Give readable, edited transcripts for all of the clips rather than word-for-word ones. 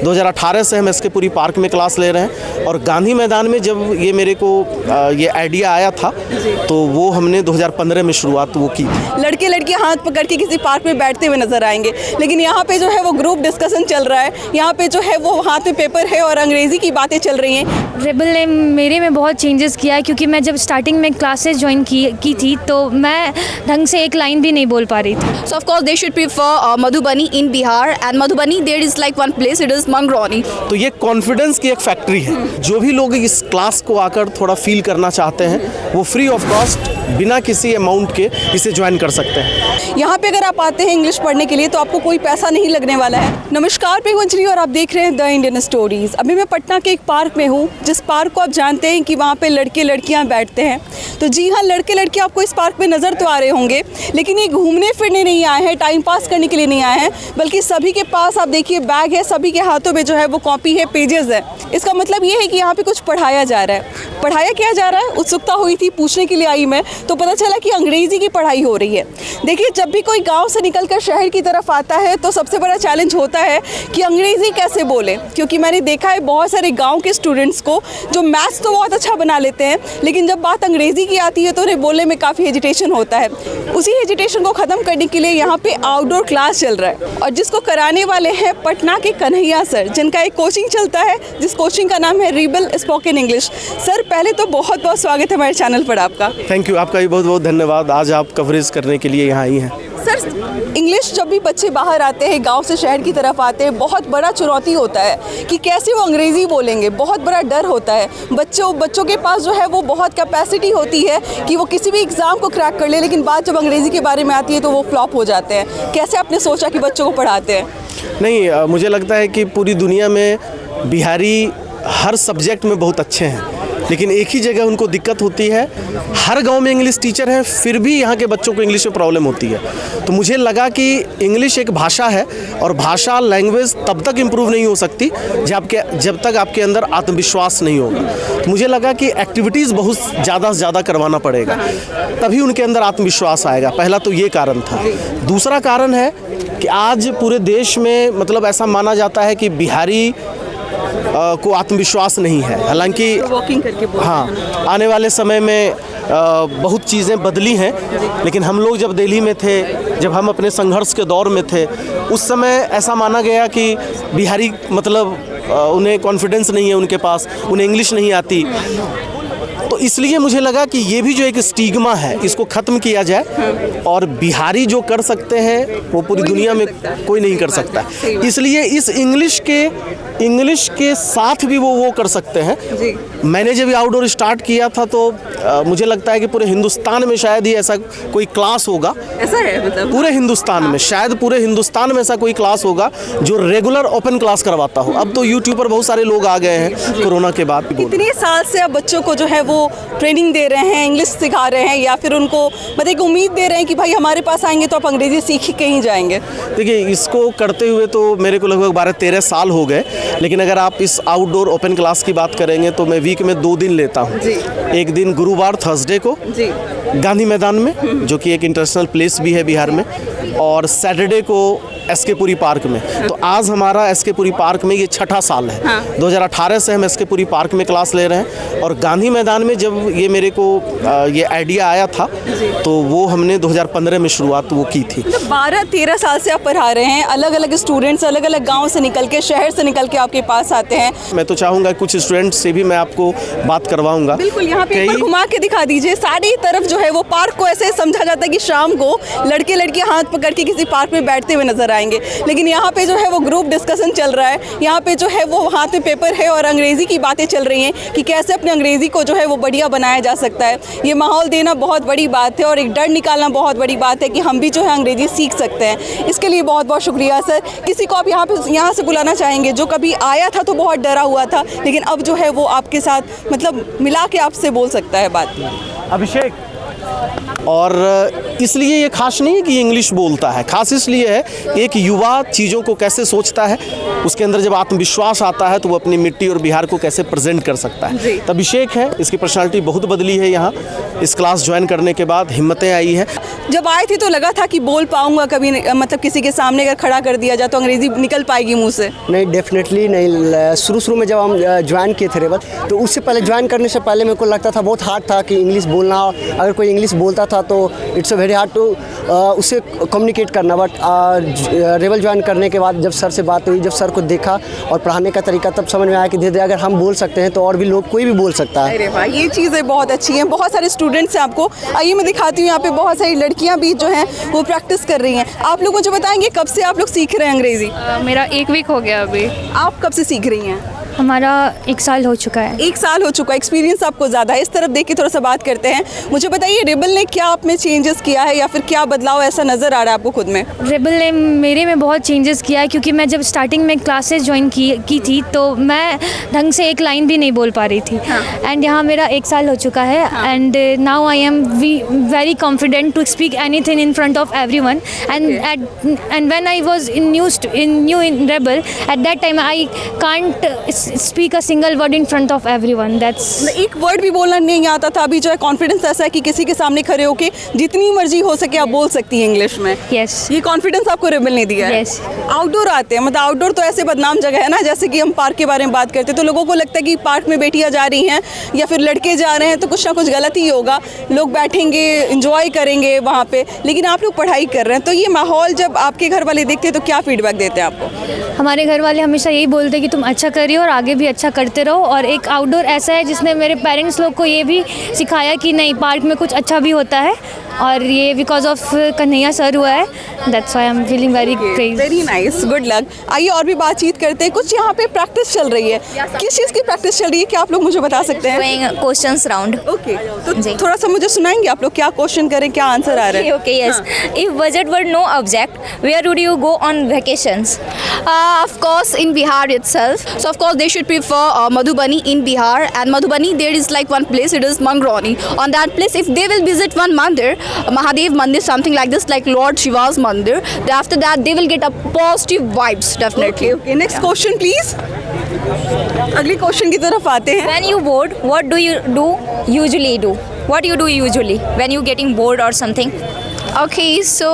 2018 से हम SK Puri park में क्लास ले रहे हैं और गांधी मैदान में जब ये मेरे को ये आइडिया आया था तो वो हमने 2015 में शुरुआत वो की। लड़के लड़कियां हाथ पकड़ के किसी पार्क में बैठते हुए नजर आएंगे, लेकिन यहाँ पे जो है वो ग्रुप डिस्कशन चल रहा है, यहाँ पे जो है वो हाथ में पेपर है और अंग्रेजी की बातें चल रही हैं। रेबल ने मेरे में बहुत चेंजेस किया है, क्योंकि मैं जब स्टार्टिंग में क्लासेस ज्वाइन की थी तो मैं ढंग से एक लाइन भी नहीं बोल पा रही थी। So of course they should prefer Madhubani in Bihar, and Madhubani there is like one place, it is Mangroni। तो ये कॉन्फिडेंस की एक फैक्ट्री है। जो भी लोग इस क्लास को आकर थोड़ा फील करना चाहते हैं वो फ्री ऑफ कॉस्ट बिना किसी अमाउंट के इसे ज्वाइन कर सकते हैं। यहाँ पे अगर आप आते हैं इंग्लिश पढ़ने के लिए तो आपको कोई पैसा नहीं लगने वाला है। नमस्कार, मैं अंजलि और आप देख रहे हैं द इंडियन स्टोरीज। अभी मैं पटना के एक पार्क में हूँ, जिस पार्क को आप जानते हैं कि वहाँ पे लड़के लड़कियाँ बैठते हैं। तो जी हाँ, लड़के लड़कियाँ आपको इस पार्क में नज़र तो आ रहे होंगे, लेकिन ये घूमने फिरने नहीं आए हैं, टाइम पास करने के लिए नहीं आए हैं, बल्कि सभी के पास आप देखिए बैग है, सभी के हाथों में जो है वो कॉपी है, पेजेस है। इसका मतलब ये है कि यहाँ पे कुछ पढ़ाया जा रहा है। पढ़ाया क्या जा रहा है, उत्सुकता हुई थी, पूछने के लिए आई मैं, तो पता चला कि अंग्रेज़ी की पढ़ाई हो रही है। देखिए, जब भी कोई गांव से निकलकर शहर की तरफ आता है तो सबसे बड़ा चैलेंज होता है कि अंग्रेज़ी कैसे बोले, क्योंकि मैंने देखा है बहुत सारे गांव के स्टूडेंट्स को जो मैथ्स तो बहुत अच्छा बना लेते हैं, लेकिन जब बात अंग्रेज़ी की आती है तो उन्हें बोलने में काफ़ी हेजिटेशन होता है। उसी हेजिटेशन को ख़त्म करने के लिए यहाँ पे आउटडोर क्लास चल रहा है, और जिसको कराने वाले हैं पटना के कन्हैया सर, जिनका एक कोचिंग चलता है, जिस कोचिंग का नाम है रिबल स्पोकन इंग्लिश। सर, पहले तो बहुत बहुत स्वागत है हमारे चैनल पर आपका। थैंक यू, आपका भी बहुत बहुत धन्यवाद। आज आप कवरेज करने के लिए यहाँ आई हैं। सर, इंग्लिश जब भी बच्चे बाहर आते हैं, गांव से शहर की तरफ आते हैं, बहुत बड़ा चुनौती होता है कि कैसे वो अंग्रेज़ी बोलेंगे। बहुत बड़ा डर होता है। बच्चों के पास जो है वो बहुत कैपेसिटी होती है कि वो किसी भी एग्ज़ाम को क्रैक कर ले, लेकिन बात जब अंग्रेज़ी के बारे में आती है तो वो फ्लॉप हो जाते हैं। कैसे आपने सोचा कि बच्चों को पढ़ाते हैं? नहीं, मुझे लगता है कि पूरी दुनिया में बिहारी हर सब्जेक्ट में बहुत अच्छे हैं, लेकिन एक ही जगह उनको दिक्कत होती है। हर गांव में इंग्लिश टीचर हैं, फिर भी यहाँ के बच्चों को इंग्लिश में प्रॉब्लम होती है। तो मुझे लगा कि इंग्लिश एक भाषा है, और भाषा लैंग्वेज तब तक इम्प्रूव नहीं हो सकती जब तक आपके अंदर आत्मविश्वास नहीं होगा। तो मुझे लगा कि एक्टिविटीज़ बहुत ज़्यादा से ज़्यादा करवाना पड़ेगा, तभी उनके अंदर आत्मविश्वास आएगा। पहला तो ये कारण था। दूसरा कारण है कि आज पूरे देश में मतलब ऐसा माना जाता है कि बिहारी को आत्मविश्वास नहीं है। हालांकि हाँ, आने वाले समय में बहुत चीज़ें बदली हैं, लेकिन हम लोग जब दिल्ली में थे, जब हम अपने संघर्ष के दौर में थे, उस समय ऐसा माना गया कि बिहारी मतलब उन्हें कॉन्फिडेंस नहीं है उनके पास, उन्हें इंग्लिश नहीं आती। तो इसलिए मुझे लगा कि ये भी जो एक स्टिग्मा है, इसको ख़त्म किया जाए, और बिहारी जो कर सकते हैं वो पूरी दुनिया में कोई नहीं कर सकता। इसलिए इस इंग्लिश के साथ भी वो कर सकते हैं। मैंने जब आउटडोर स्टार्ट किया था तो मुझे लगता है कि पूरे हिंदुस्तान में शायद ही ऐसा कोई क्लास होगा। ऐसा है मतलब पूरे हिंदुस्तान में, शायद पूरे हिंदुस्तान में ऐसा कोई क्लास होगा जो रेगुलर ओपन क्लास करवाता हो। अब तो यूट्यूब पर बहुत सारे लोग आ गए हैं कोरोना के बाद। इतने साल से अब बच्चों को जो है वो ट्रेनिंग दे रहे हैं, इंग्लिश सिखा रहे हैं, या फिर उनको मतलब एक उम्मीद दे रहे हैं कि भाई हमारे पास आएंगे तो आप अंग्रेजी सीख के ही जाएंगे? देखिए, इसको करते हुए तो मेरे को लगभग 12-13 साल हो गए, लेकिन अगर आप इस आउटडोर ओपन क्लास की बात करेंगे तो मैं वीक में 2 दिन लेता हूँ। एक दिन गुरुवार थर्सडे को गांधी मैदान में, जो कि एक इंटरनेशनल प्लेस भी है बिहार में, और सैटरडे को एसके पुरी पार्क में। तो आज हमारा एसके पुरी पार्क में ये 6ठा साल है। 2018 से हम एसके पुरी पार्क में क्लास ले रहे हैं, और गांधी मैदान में जब ये मेरे को ये आइडिया आया था तो वो हमने 2015 में शुरुआत वो की थी। 12-13 साल से आप पढ़ा रहे हैं, अलग अलग स्टूडेंट्स अलग अलग गाँव से निकल के, शहर से निकल के आपके पास आते हैं। मैं तो चाहूँगा कुछ स्टूडेंट्स से भी मैं आपको बात करवाऊँगा। बिल्कुल, यहाँ पे घुमा के दिखा दीजिए। सारी तरफ जो है वो पार्क को ऐसे समझा जाता है कि शाम को लड़के लड़कियाँ हाथ पकड़ के किसी पार्क में बैठते हुए नजर आएंगे, लेकिन यहाँ पे जो है वो ग्रुप डिस्कशन चल रहा है। यहाँ पे जो है वो हाथ में पेपर है और अंग्रेज़ी की बातें चल रही हैं कि कैसे अपने अंग्रेज़ी को जो है वो बढ़िया बनाया जा सकता है। ये माहौल देना बहुत बड़ी बात है, और एक डर निकालना बहुत बड़ी बात है कि हम भी जो है अंग्रेज़ी सीख सकते हैं। इसके लिए बहुत बहुत शुक्रिया सर। किसी को आप यहाँ से बुलाना चाहेंगे जो कभी आया था तो बहुत डरा हुआ था, लेकिन अब जो है वो आपके साथ मतलब मिला के आपसे बोल सकता है बात? अभिषेक, और इसलिए ये खास नहीं है कि इंग्लिश बोलता है, खास इसलिए है एक युवा चीज़ों को कैसे सोचता है, उसके अंदर जब आत्मविश्वास आता है तो वो अपनी मिट्टी और बिहार को कैसे प्रेजेंट कर सकता है। तब अभिषेक है, इसकी पर्सनालिटी बहुत बदली है यहाँ इस क्लास ज्वाइन करने के बाद, हिम्मतें आई है। जब आए थे तो लगा था कि बोल पाऊंगा कभी, मतलब किसी के सामने अगर खड़ा कर दिया जाए तो अंग्रेजी निकल पाएगी मुंह से? नहीं, डेफिनेटली नहीं। शुरू में जब हम ज्वाइन किए थे रेबल, तो उससे पहले ज्वाइन करने से पहले मेरे को लगता था बहुत हार्ड था कि इंग्लिश बोलना, अगर कोई इंग्लिश बोलता था तो इट्स वेरी हार्ड टू उससे कम्युनिकेट करना। बट रेबल ज्वाइन करने के बाद जब सर से बात हुई, जब सर को देखा और पढ़ाने का तरीका, तब समझ में आया कि धीरे धीरे अगर हम बोल सकते हैं तो और भी लोग, कोई भी बोल सकता है। अरे वाह, ये चीज़ें बहुत अच्छी हैं। बहुत सारे स्टूडेंट्स हैं आपको, आइए मैं दिखाती हूँ। यहाँ पे बहुत सारी लड़कियाँ भी जो हैं वो प्रैक्टिस कर रही हैं। आप लोग मुझे बताएंगे कब से आप लोग सीख रहे हैं अंग्रेजी? मेरा 1 वीक हो गया अभी। आप कब से सीख रही हैं? हमारा 1 साल हो चुका है। 1 साल हो चुका, एक्सपीरियंस आपको ज़्यादा है। इस तरफ देख के थोड़ा सा बात करते हैं। मुझे बताइए रेबल ने क्या आप में चेंजेस किया है या फिर क्या बदलाव ऐसा नज़र आ रहा है आपको खुद में? रेबल ने मेरे में बहुत चेंजेस किया है, क्योंकि मैं जब स्टार्टिंग में क्लासेस ज्वाइन की थी तो मैं ढंग से एक लाइन भी नहीं बोल पा रही थी। एंड यहाँ मेरा 1 साल हो चुका है and now I am very confident to speak anything in front of everyone. And when I was new in Rebel, at that time I can't speak a single word in front of everyone. That's, एक वर्ड भी बोलना नहीं आता था। अभी जो है कॉन्फिडेंस ऐसा है कि किसी के सामने खड़े होके जितनी मर्जी हो सके आप बोल सकती हैं इंग्लिश में। यस, ये कॉन्फिडेंस आपको रेबल ने दिया है। यस। आउटडोर आते हैं, मतलब आउटडोर तो ऐसे बदनाम जगह है ना, जैसे कि हम पार्क के बारे में बात करते हैं तो लोगों को लगता है कि पार्क में बेटियां जा रही हैं या फिर लड़के जा रहे हैं तो कुछ ना कुछ गलत ही होगा, लोग बैठेंगे इंजॉय करेंगे वहाँ पे, लेकिन आप लोग पढ़ाई कर रहे हैं। तो ये माहौल जब आपके घर वाले देखते हैं तो क्या फीडबैक देते हैं आपको? हमारे घर वाले हमेशा यही बोलते हैं कि तुम अच्छा कर रही हो और आगे भी अच्छा करते रहो। और एक आउटडोर ऐसा है जिसने मेरे पेरेंट्स लोग को ये भी सिखाया कि नहीं, पार्क में कुछ अच्छा भी होता है, और ये बिकॉज ऑफ कन्हैया सर हुआ है। That's why I am feeling very praise. Very nice, good luck. आइए और भी बातचीत करते हैं। कुछ यहाँ पे प्रैक्टिस चल रही है, किस चीज़ की प्रैक्टिस चल रही है, क्या आप लोग मुझे बता सकते हैं? Questions round. ओके, तो थोड़ा सा मुझे सुनाएंगे आप लोग क्या क्वेश्चन करें, क्या आंसर आ रहा है? Okay, yes. If budget were no object, where would you go on vacations? Of course, in Bihar itself. So, of course, they should prefer Madhubani in Bihar. And Madhubani, there is like one place, it is Mangroni. On that place, if they will visit one mandir, Mahadev Mandir, something like this, like Lord Shiva's Mandir, then after that, they will get a positive vibes, definitely. Okay, next question please. अगली question की तरफ आते हैं। When you bored, what do you usually do? What you do usually when you getting bored or something? Okay, so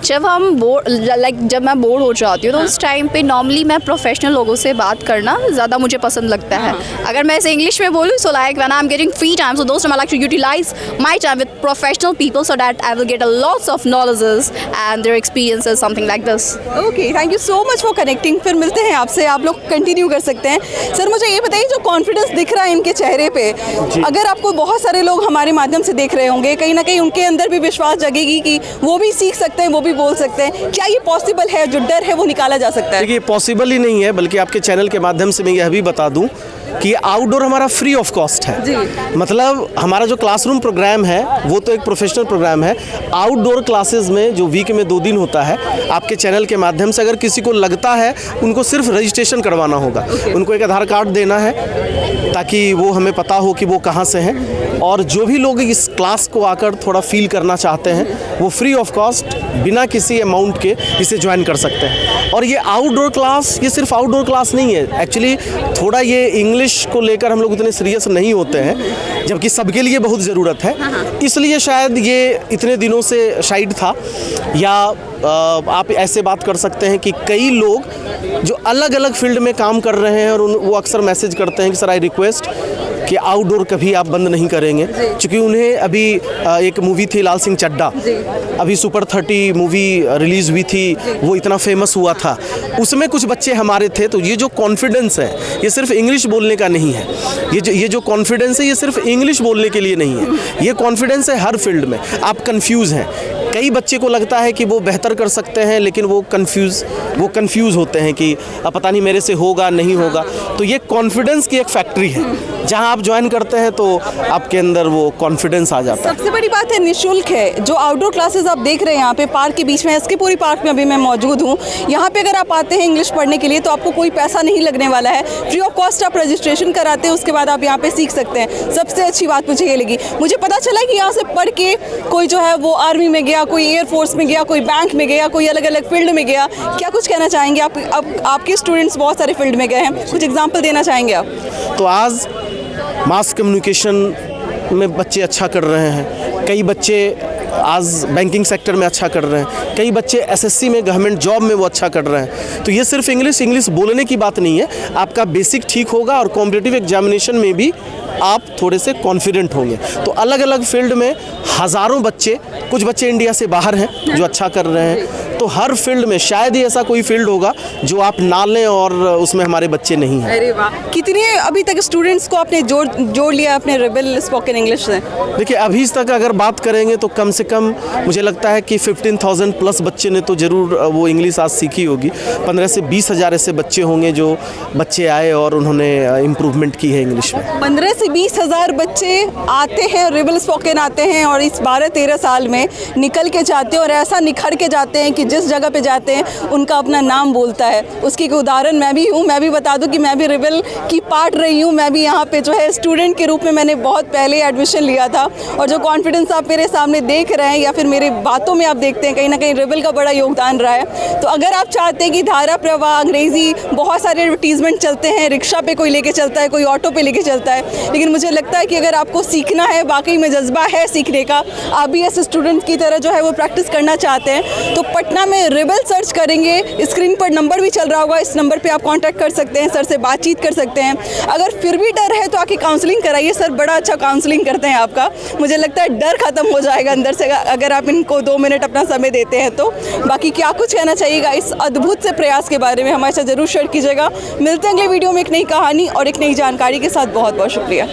जब मैं bore हो जाती हूँ तो उस टाइम पे नॉर्मली मैं प्रोफेशनल लोगों से बात करना ज़्यादा मुझे पसंद लगता है। अगर मैं ऐसे इंग्लिश में बोलूँ, so like when I am getting free time, so दोस्त I like to utilise my time with professional people so that I will get a lots of knowledges and their experiences, something like this. Okay, thank you so much for connecting. फिर मिलते हैं आपसे, आप लोग continue कर सकते हैं। Sir मुझे ये बताइए, जो कॉन्फिडेंस दिख रहा है इनके चेहरे पे, अगर आपको बहुत सारे लोग हमारे माध्यम से देख रहे होंगे, कहीं ना कहीं उनके अंदर भी विश्वास जगेगी कि वो भी सीख सकते हैं, वो भी बोल सकते हैं। क्या ये पॉसिबल है, जो डर है वो निकाला जा सकता है? देखिए, पॉसिबल ही नहीं है, बल्कि आपके चैनल के माध्यम से मैं यह भी बता दूं कि आउटडोर हमारा फ्री ऑफ कॉस्ट है जी। मतलब हमारा जो क्लासरूम प्रोग्राम है वो तो एक प्रोफेशनल प्रोग्राम है। आउटडोर क्लासेस में जो वीक में 2 दिन होता है, आपके चैनल के माध्यम से अगर किसी को लगता है, उनको सिर्फ रजिस्ट्रेशन करवाना होगा। उनको एक आधार कार्ड देना है ताकि वो हमें पता हो कि वो कहाँ से हैं, और जो भी लोग इस क्लास को आकर थोड़ा फील करना चाहते हैं वो फ्री ऑफ कॉस्ट बिना किसी अमाउंट के इसे ज्वाइन कर सकते हैं। और ये आउटडोर क्लास, ये सिर्फ आउटडोर क्लास नहीं है, एक्चुअली थोड़ा ये इंग्लिश को लेकर हम लोग उतने सीरियस नहीं होते हैं, जबकि सबके लिए बहुत ज़रूरत है। इसलिए शायद ये इतने दिनों से साइड था। या आप ऐसे बात कर सकते हैं कि कई लोग जो अलग अलग फील्ड में काम कर रहे हैं और वो अक्सर मैसेज करते हैं कि सर आई रिक्वेस्ट कि आउटडोर कभी आप बंद नहीं करेंगे, क्योंकि उन्हें अभी एक मूवी थी लाल सिंह चड्ढा, अभी सुपर 30 मूवी रिलीज़ हुई थी, वो इतना फेमस हुआ था, उसमें कुछ बच्चे हमारे थे। तो ये जो कॉन्फिडेंस है ये सिर्फ इंग्लिश बोलने का नहीं है, ये जो कॉन्फिडेंस है ये सिर्फ इंग्लिश बोलने के लिए नहीं है, ये कॉन्फिडेंस है हर फील्ड में। आप कंफ्यूज हैं, कई बच्चे को लगता है कि वो बेहतर कर सकते हैं, लेकिन वो कंफ्यूज होते हैं कि पता नहीं मेरे से होगा नहीं होगा। तो ये कॉन्फिडेंस की एक फैक्ट्री है, जहाँ आप ज्वाइन करते हैं तो आपके अंदर वो कॉन्फिडेंस आ जाता है। सबसे बड़ी बात है निःशुल्क है। जो आउटडोर क्लासेस आप देख रहे हैं यहाँ पे पार्क के बीच में, एसके पुरी पार्क में अभी मैं मौजूद हूँ। यहाँ पे अगर आप आते हैं इंग्लिश पढ़ने के लिए तो आपको कोई पैसा नहीं लगने वाला है। फ्री ऑफ कॉस्ट आप रजिस्ट्रेशन कराते हैं, उसके बाद आप यहाँ पे सीख सकते हैं। सबसे अच्छी बात मुझे ये लगी, मुझे पता चला कि यहाँ से पढ़ के कोई जो है वो आर्मी में गया, कोई एयरफोर्स में गया, कोई बैंक में गया, कोई अलग अलग फील्ड में गया। क्या कुछ कहना चाहेंगे आप? अब आपके स्टूडेंट्स बहुत सारे फील्ड में गए हैं, कुछ एग्जाम्पल देना चाहेंगे आप? तो आज मास कम्युनिकेशन में बच्चे अच्छा कर रहे हैं, कई बच्चे आज बैंकिंग सेक्टर में अच्छा कर रहे हैं, कई बच्चे एसएससी में गवर्नमेंट जॉब में वो अच्छा कर रहे हैं। तो ये सिर्फ इंग्लिश बोलने की बात नहीं है, आपका बेसिक ठीक होगा और कॉम्पिटिटिव एग्जामिनेशन में भी आप थोड़े से कॉन्फिडेंट होंगे। तो अलग अलग फील्ड में हज़ारों बच्चे, कुछ बच्चे इंडिया से बाहर हैं जो अच्छा कर रहे हैं। तो हर फील्ड में शायद ही ऐसा कोई फील्ड होगा जो आप ना लें और उसमें हमारे बच्चे नहीं हैं। अरे वाह, कितने अभी तक स्टूडेंट्स को आपने जोड़ लिया अपने रेबल स्पोकन इंग्लिश से? देखिए अभी तक अगर बात करेंगे तो कम से कम मुझे लगता है कि 15,000 प्लस बच्चे ने तो ज़रूर वो इंग्लिश आज सीखी होगी। 15 से 20 हज़ार ऐसे बच्चे होंगे जो बच्चे आए और उन्होंने इम्प्रूवमेंट की है इंग्लिश में। 15 से 20 हज़ार बच्चे आते हैं, रेबल स्पोकन आते हैं और इस 12-13 साल में निकल के जाते हैं और ऐसा निखर के जाते हैं कि जिस जगह पे जाते हैं उनका अपना नाम बोलता है। उसकी एक उदाहरण मैं भी हूँ। मैं भी बता दूँ कि मैं भी रेबल की पार्ट रही हूँ। मैं भी यहाँ पे जो है स्टूडेंट के रूप में मैंने बहुत पहले एडमिशन लिया था और जो कॉन्फिडेंस आप मेरे सामने देख रहे हैं या फिर मेरे बातों में आप देखते हैं, कहीं ना कहीं रेबल का बड़ा योगदान रहा है। तो अगर आप चाहते हैं कि धारा प्रवाह, अंग्रेज़ी, बहुत सारे एडवर्टीजमेंट चलते हैं, रिक्शा पे कोई लेके चलता है, कोई ऑटो पे लेके चलता है, लेकिन मुझे लगता है कि अगर आपको सीखना है, वाकई में जज्बा है सीखने का, आप भी ऐसे स्टूडेंट की तरह जो है वो प्रैक्टिस करना चाहते हैं, तो पटना में रेबल सर्च करेंगे। स्क्रीन पर नंबर भी चल रहा होगा, इस नंबर पे आप कांटेक्ट कर सकते हैं, सर से बातचीत कर सकते हैं। अगर फिर भी डर है तो आके काउंसलिंग कराइए, सर बड़ा अच्छा काउंसलिंग करते हैं आपका। मुझे लगता है डर खत्म हो जाएगा अंदर से अगर आप इनको 2 मिनट अपना समय देते हैं तो। बाकी क्या कुछ कहना चाहिएगा इस अद्भुत से प्रयास के बारे में हमारे साथ ज़रूर शेयर कीजिएगा। मिलते हैं अगले वीडियो में एक नई कहानी और एक नई जानकारी के साथ। बहुत बहुत शुक्रिया।